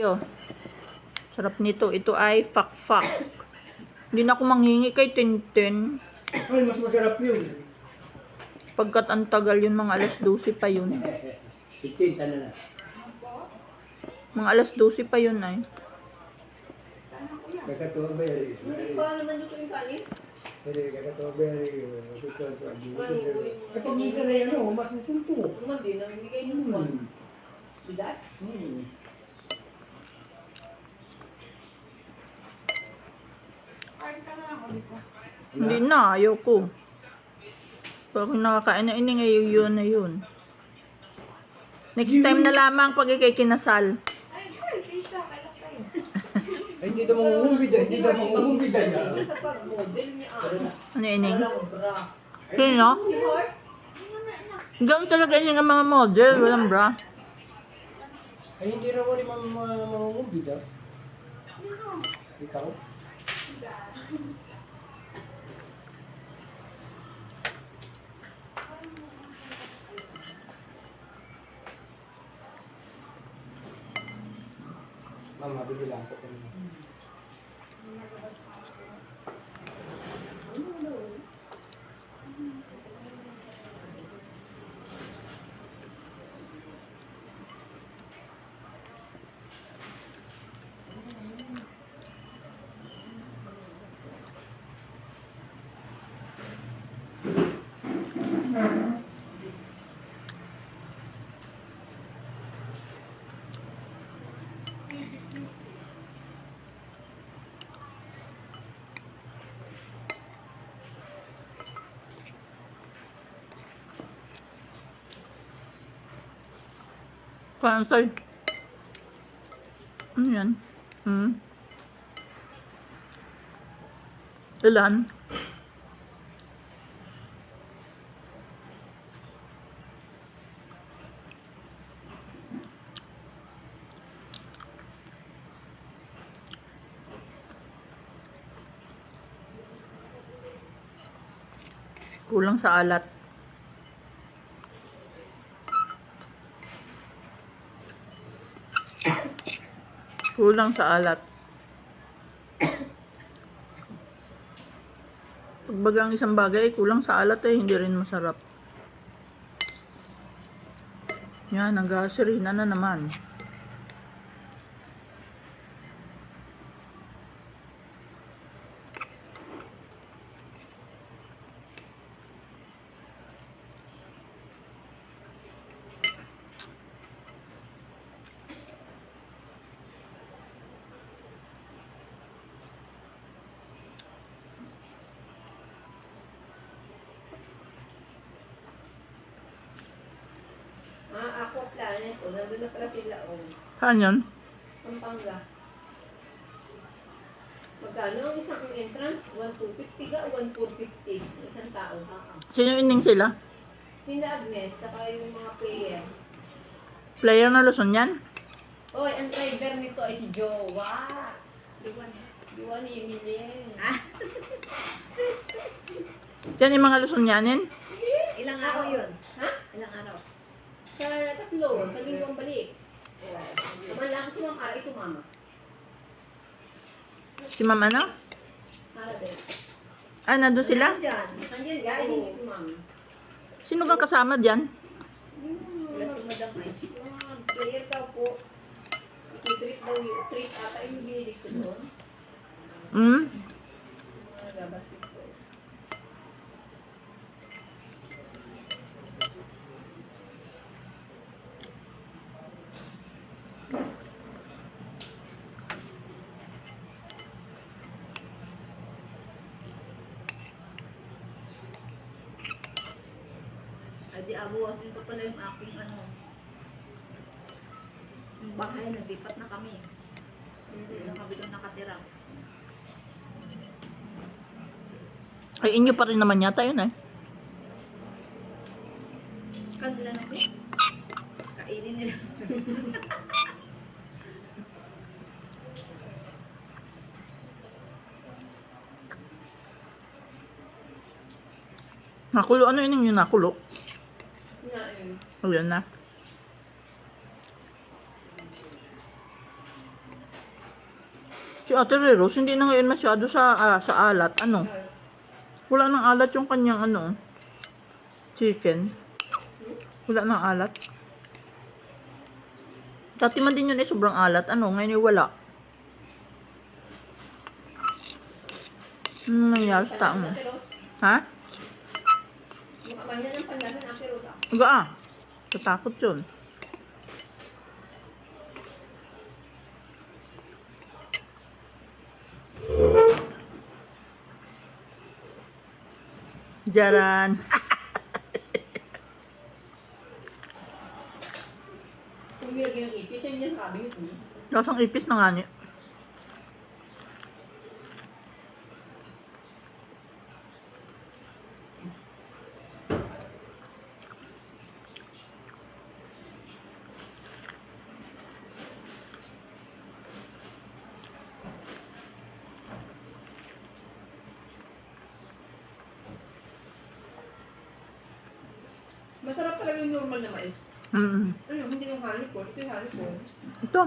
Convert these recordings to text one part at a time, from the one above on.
Yo, sarap nito. Ito ay fakfak. Hindi na ako manghingi kay Tintin. Ay, mas masarap yun. Pagkat ang tagal yun, mga alas 12 pa yun. 15, sana na. Mga alas 12 pa yun ay. Kakatuwa ba yan? Hindi pa naman dito yung kanin. Hindi, kakatuwa ba yan? Ay, pag minsan na yan, mas musunto. Naman din, namimigay ng buwan. Bidat? Hindi na, ayoko. Pag nakakain na ini ngayon, yun na yun. Next time na lamang pag ikay kinasal. Ay, hindi daw mangungumbida, hindi daw mangungumbida niya. Sa pag-model niya. Ano ining? Walang bra. Sino? Si Heart? Gawin talaga yun ang mga model, walang bra. Ay, hindi raw rin mangungumbida. Ikaw? Mama, bibilang ko kanina. Cancel. Ano yan? Ilan? Kulang sa alat. Kulang sa alat. Pagbaga ang isang bagay, kulang sa alat ay hindi rin masarap. Yan, ang gasolina na naman. Ako planet ko. Nandun na pala sila. Saan yun? Pampanga. Magkano ang isang entrance? 1,250 ka? 1,450. Isang tao. Sino ining sila? Sina Agnes, saka yung mga player. Player na Luzon yan? Oy, ang driver nito ay si Jowa. Jowa ni Emilien. Yan yung mga Luzonyanin? Ilang araw yun? Ha? Ilang araw? Sa tatlo. Sa linggo ang balik. Naman lang si Ma'am Ari sumama. Si Ma'am ano? Para din. Ah, nandun sila? Nandiyan guys, hindi si Ma'am. Sino kang kasama dyan? Wala si Madam Ice. Player daw po. I-treat daw yung treat ata yung binili ko doon. Nagabasket ko. Ay di abuwas dito pala yung aking yung bahay, naglipat na kami. Hindi na kami doon nakatira. Ay, inyo pa rin naman yata yun eh. Kanila na po. Kainin nila. Nakulo, ano yun yung nakulo? Na yun. O yan na. Si Ate Rose, hindi na ngayon masyado sa alat. Ano? Wala nang alat yung kanyang ano, chicken. Wala nang alat. Dati man din yun eh, sobrang alat. Ano, ngayon eh, wala. Ano nangyari sa taong? Ate Rose, Ha? makapahina ng panlasa ng Ate Rose. Aga ah. Katakot yun. Jaran. Kung nilagay ng ipis, yan yan sabi niyo. Lasang ipis na nga niya. Masarap talaga yung normal na mais. Mm. Ano, hindi yung honey ko. Ito yung honey ko. Ito.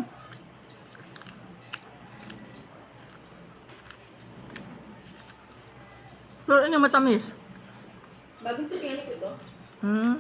Pero ano matamis? Bagong ito yung honey ko ito. Hmm.